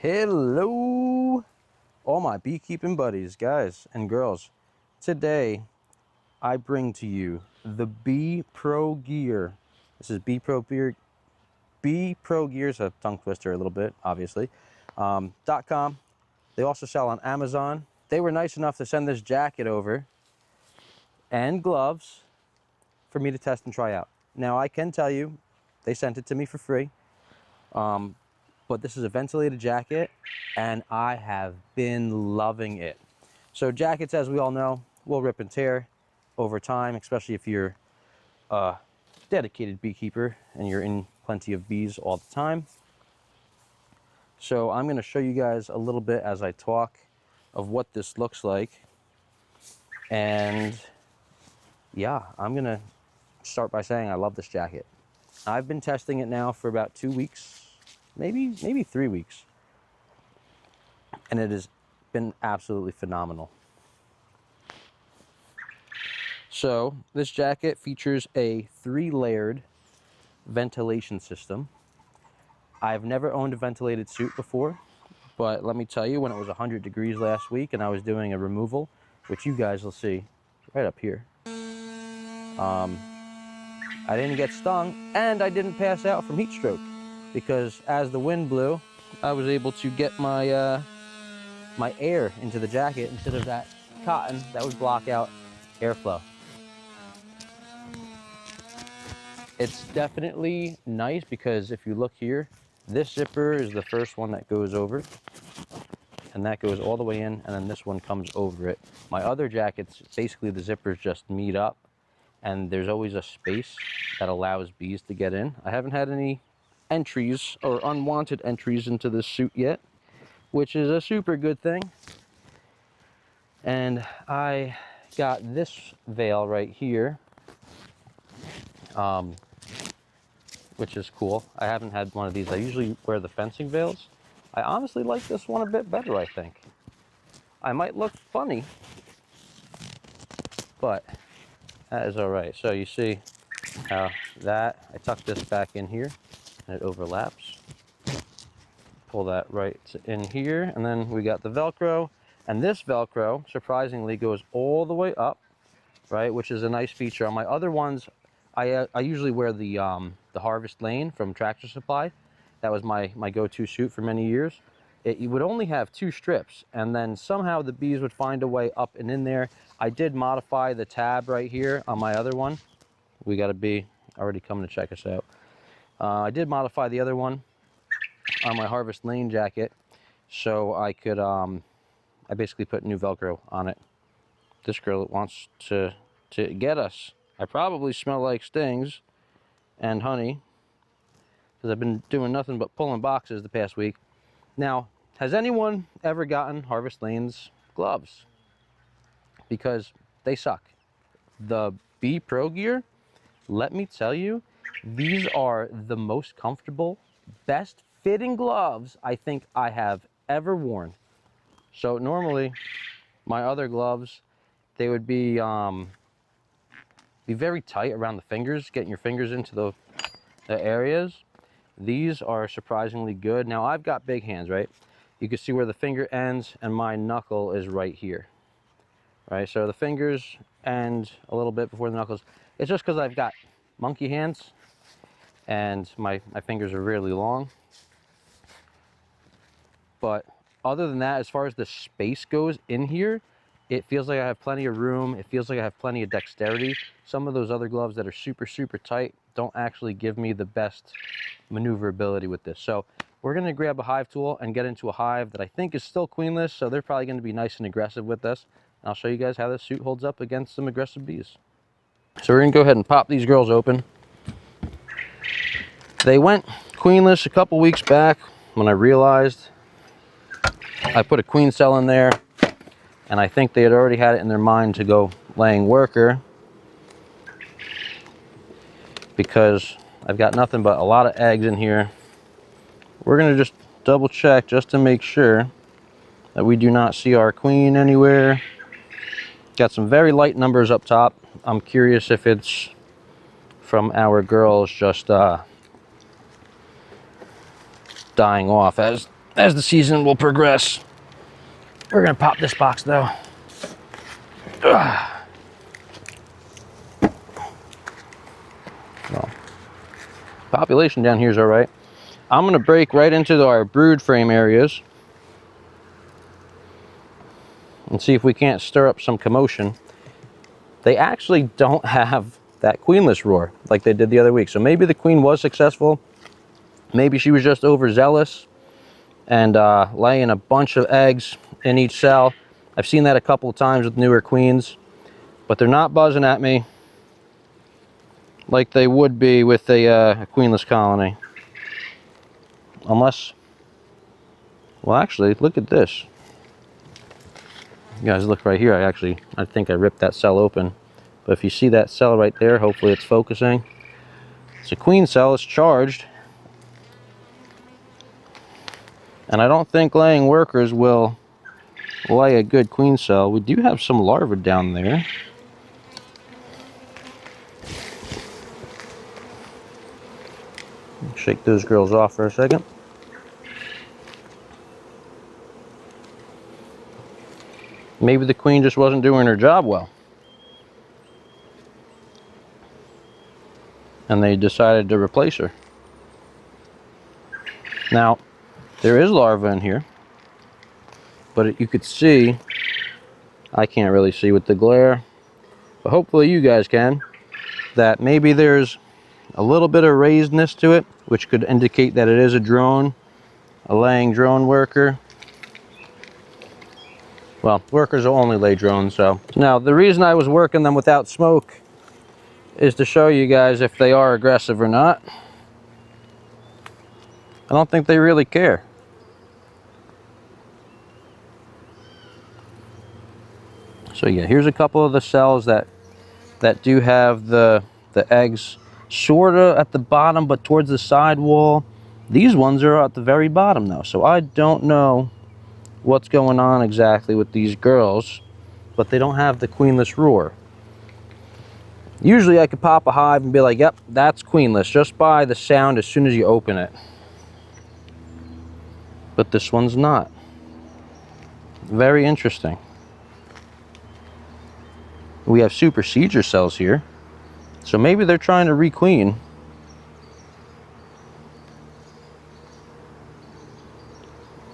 Hello, all my beekeeping buddies, guys and girls. Today, I bring to you the BeeProGear. This is BeeProGear. BeeProGear's a tongue twister a little bit, obviously. .com. They also sell on Amazon. They were nice enough to send this jacket over and gloves for me to test and try out. Now, I can tell you, they sent it to me for free. But this is a ventilated jacket, and I have been loving it. So jackets, as we all know, will rip and tear over time, especially if you're a dedicated beekeeper and you're in plenty of bees all the time. So I'm going to show you guys a little bit as I talk of what this looks like. And yeah, I'm going to start by saying I love this jacket. I've been testing it now for about 2 weeks. Maybe 3 weeks, and it has been absolutely phenomenal. So this jacket features a 3-layered ventilation system. I've never owned a ventilated suit before, but let me tell you, when it was 100 degrees last week and I was doing a removal, which you guys will see right up here, I didn't get stung and I didn't pass out from heat stroke. Because as the wind blew, I was able to get my my air into the jacket instead of that cotton that would block out airflow. It's definitely nice because if you look here, this zipper is the first one that goes over, and that goes all the way in, and then this one comes over it. My other jackets, basically the zippers just meet up, and there's always a space that allows bees to get in. I haven't had any entries or unwanted entries into this suit yet, which is a super good thing. And I got this veil right here, which is cool. I haven't had one of these. I usually wear the fencing veils. I honestly like this one a bit better, I think. I might look funny, but that is all right. So you see how that, I tuck this back in here and it overlaps. Pull that right in here, and then we got the Velcro, and this Velcro surprisingly goes all the way up, right, which is a nice feature. On my other ones, I usually wear the Harvest Lane from Tractor Supply. That was my go-to suit for many years. You would only have 2 strips, and then somehow the bees would find a way up and in there. I did modify the tab right here on my other one. We got a bee already coming to check us out. I did modify the other one on my Harvest Lane jacket, so I could, I basically put new Velcro on it. This girl wants to get us. I probably smell like stings and honey, because I've been doing nothing but pulling boxes the past week. Now, has anyone ever gotten Harvest Lane's gloves? Because they suck. The BeeProGear, let me tell you, these are the most comfortable, best fitting gloves I think I have ever worn. So normally my other gloves, they would be very tight around the fingers, getting your fingers into the areas. These are surprisingly good. Now I've got big hands, right? You can see where the finger ends and my knuckle is right here, right? So the fingers end a little bit before the knuckles. It's just because I've got monkey hands and my fingers are really long. But other than that, as far as the space goes in here, it feels like I have plenty of room. It feels like I have plenty of dexterity. Some of those other gloves that are super, super tight don't actually give me the best maneuverability with this. So we're going to grab a hive tool and get into a hive that I think is still queenless, so they're probably going to be nice and aggressive with this. And I'll show you guys how this suit holds up against some aggressive bees. So we're going to go ahead and pop these girls open. They went queenless a couple weeks back when I realized I put a queen cell in there, and I think they had already had it in their mind to go laying worker, because I've got nothing but a lot of eggs in here. We're going to just double check just to make sure that we do not see our queen anywhere. Got some very light numbers up top. I'm curious if it's from our girls just dying off as as the season will progress. We're gonna pop this box though. Well, population down here is all right. I'm gonna break right into our brood frame areas and see if we can't stir up some commotion. They actually don't have that queenless roar like they did the other week. So maybe the queen was successful. Maybe she was just overzealous and laying a bunch of eggs in each cell. I've seen that a couple of times with newer queens, but they're not buzzing at me like they would be with a queenless colony. Unless, well, actually, look at this. You guys look right here. I think I ripped that cell open. But if you see that cell right there, hopefully it's focusing. It's a queen cell, it's charged. And I don't think laying workers will lay a good queen cell. We do have some larvae down there. Shake those girls off for a second. Maybe the queen just wasn't doing her job well. And they decided to replace her. Now, there is larvae in here, but you could see, I can't really see with the glare, but hopefully you guys can, that maybe there's a little bit of raisedness to it, which could indicate that it is a drone, a laying drone worker. Well, workers will only lay drones, so. Now, the reason I was working them without smoke is to show you guys if they are aggressive or not. I don't think they really care. So yeah, here's a couple of the cells that do have the eggs sort of at the bottom, but towards the side wall. These ones are at the very bottom though, so I don't know what's going on exactly with these girls, but they don't have the queenless roar. Usually I could pop a hive and be like, yep, that's queenless, just by the sound as soon as you open it. But this one's not. Very interesting. We have supersedure cells here, so maybe they're trying to requeen.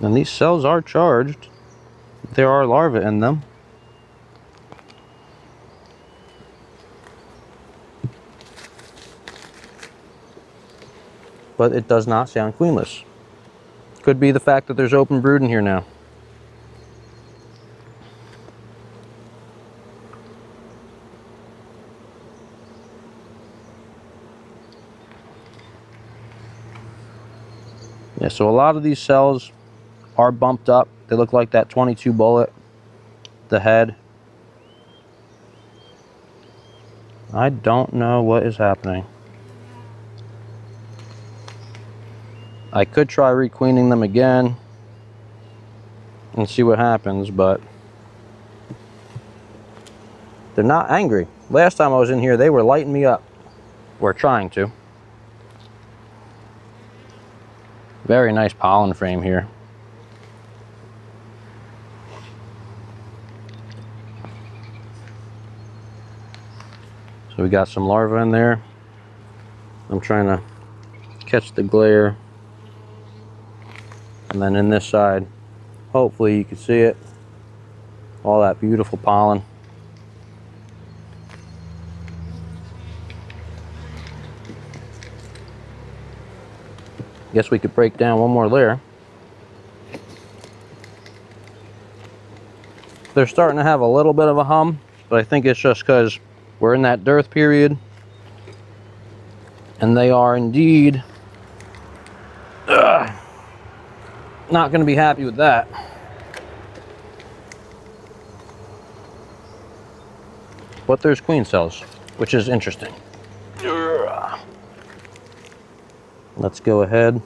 And these cells are charged. There are larvae in them. But it does not sound queenless. Could be the fact that there's open brood in here now. Yeah, so a lot of these cells are bumped up. They look like that 22 bullet, the head. I don't know what is happening. I could try requeening them again and see what happens, but they're not angry. Last time I was in here, they were lighting me up, or trying to. Very nice pollen frame here. So we got some larvae in there. I'm trying to catch the glare. And then in this side, hopefully you can see it. All that beautiful pollen. Guess we could break down one more layer. They're starting to have a little bit of a hum, but I think it's just because we're in that dearth period. And they are indeed not going to be happy with that. But there's queen cells, which is interesting. Let's go ahead,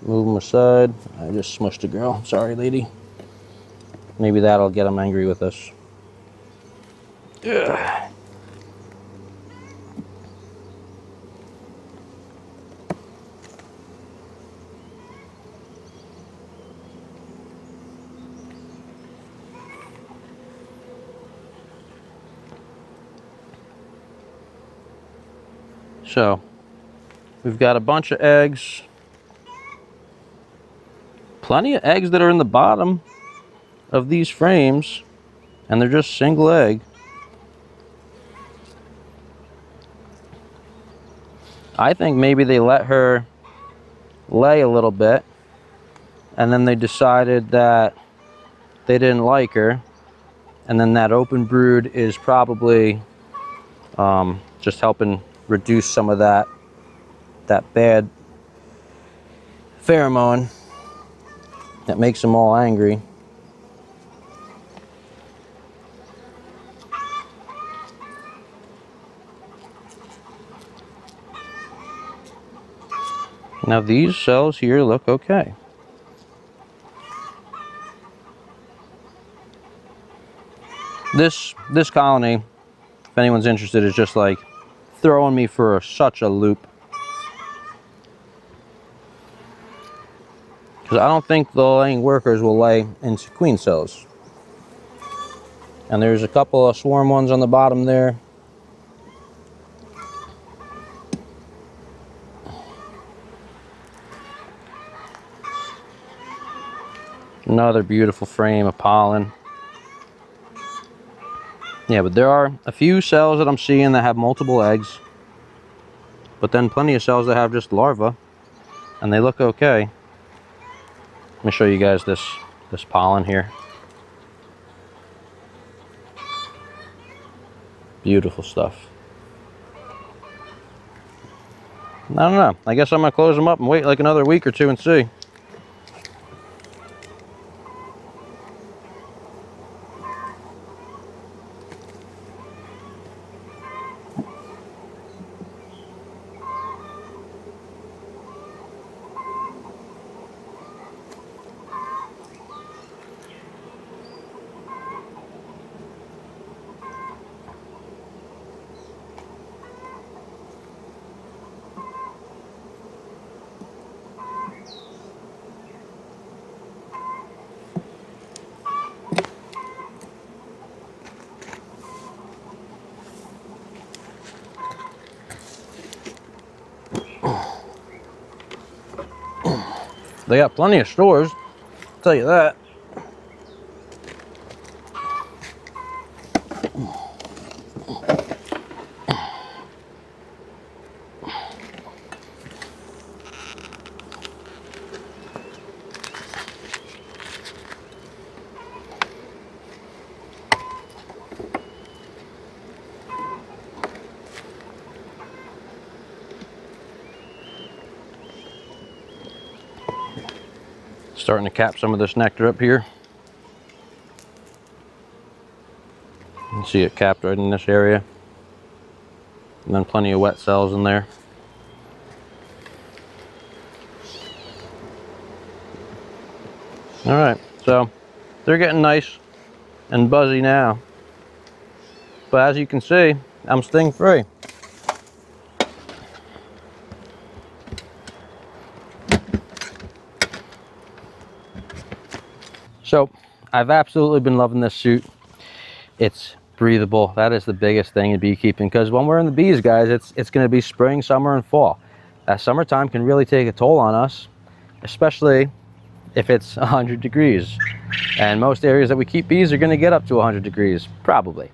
move them aside. I just smushed a girl. Sorry, lady. Maybe that'll get them angry with us. So we've got a bunch of eggs. Plenty of eggs that are in the bottom of these frames, and they're just single egg. I think maybe they let her lay a little bit, and then they decided that they didn't like her, and then that open brood is probably just helping reduce some of that bad pheromone that makes them all angry. Now these cells here look okay. This colony, if anyone's interested, is just like throwing me for such a loop. Because I don't think the laying workers will lay into queen cells. And there's a couple of swarm ones on the bottom there. Another beautiful frame of pollen. Yeah, but there are a few cells that I'm seeing that have multiple eggs, but then plenty of cells that have just larvae, and they look okay. Let me show you guys this pollen here. Beautiful stuff. I don't know. I guess I'm gonna close them up and wait like another week or two and see. They got plenty of stores, I'll tell you that. Starting to cap some of this nectar up here. You can see it capped right in this area. And then plenty of wet cells in there. All right, so they're getting nice and buzzy now. But as you can see, I'm sting free. So I've absolutely been loving this suit. It's breathable. That is the biggest thing in beekeeping, because when we're in the bees, guys, it's going to be spring, summer, and fall. That summertime can really take a toll on us, especially if it's 100 degrees. And most areas that we keep bees are going to get up to 100 degrees, probably.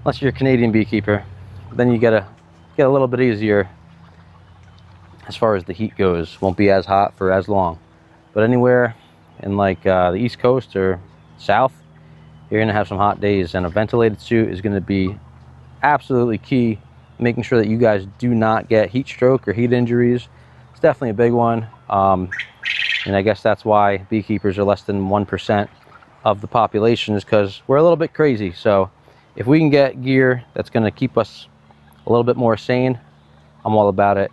Unless you're a Canadian beekeeper. Then you get a little bit easier as far as the heat goes. Won't be as hot for as long. But anywhere in like the East Coast or South, you're going to have some hot days, and a ventilated suit is going to be absolutely key, making sure that you guys do not get heat stroke or heat injuries. It's definitely a big one, and I guess that's why beekeepers are less than 1% of the population, is because we're a little bit crazy. So if we can get gear that's going to keep us a little bit more sane, I'm all about it.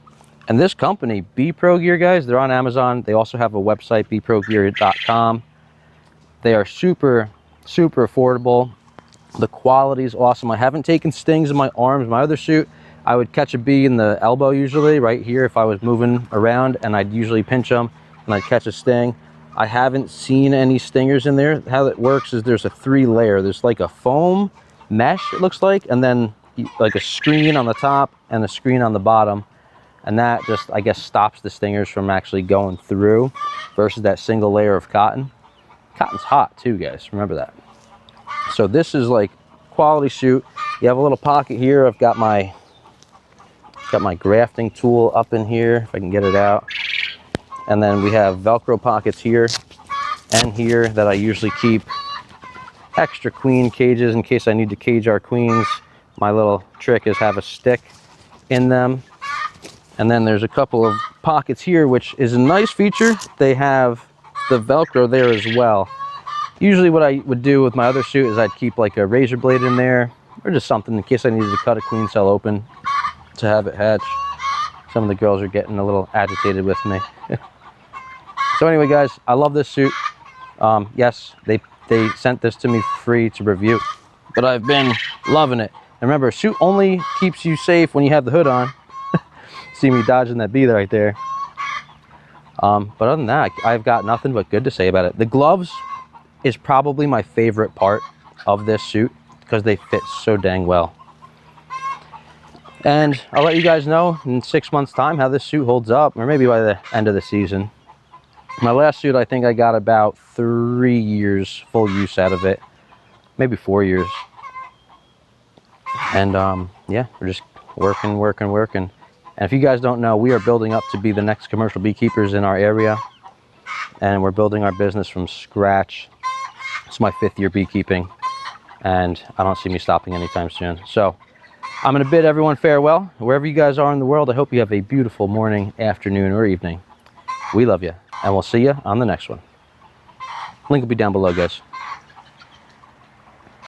And this company, BeeProGear, guys, they're on Amazon. They also have a website, BeeProGear.com. They are super, super affordable. The quality is awesome. I haven't taken stings in my arms. My other suit, I would catch a bee in the elbow usually, right here, if I was moving around, and I'd usually pinch them and I'd catch a sting. I haven't seen any stingers in there. How it works is there's a 3-layer. There's like a foam mesh, it looks like, and then like a screen on the top and a screen on the bottom. and that just, I guess, stops the stingers from actually going through versus that single layer of cotton. Cotton's hot too, guys, remember that. So this is like quality suit. You have a little pocket here. I've got my grafting tool up in here, if I can get it out. And then we have Velcro pockets here and here that I usually keep extra queen cages in case I need to cage our queens. My little trick is have a stick in them. And then there's a couple of pockets here, which is a nice feature. They have the Velcro there as well. Usually what I would do with my other suit is I'd keep like a razor blade in there, or just something in case I needed to cut a queen cell open to have it hatch. Some of the girls are getting a little agitated with me. So anyway, guys, I love this suit. Yes, they sent this to me free to review, but I've been loving it. And remember, a suit only keeps you safe when you have the hood on. See me dodging that bee right there. But other than that, I've got nothing but good to say about it. The gloves is probably my favorite part of this suit because they fit so dang well. And I'll let you guys know in 6 months' time how this suit holds up, or maybe by the end of the season. My last suit, I think I got about 3 years full use out of it, maybe 4 years. And yeah, we're just working. And if you guys don't know, we are building up to be the next commercial beekeepers in our area. And we're building our business from scratch. It's my 5th year beekeeping, and I don't see me stopping anytime soon. So I'm going to bid everyone farewell. Wherever you guys are in the world, I hope you have a beautiful morning, afternoon, or evening. We love you, and we'll see you on the next one. Link will be down below, guys.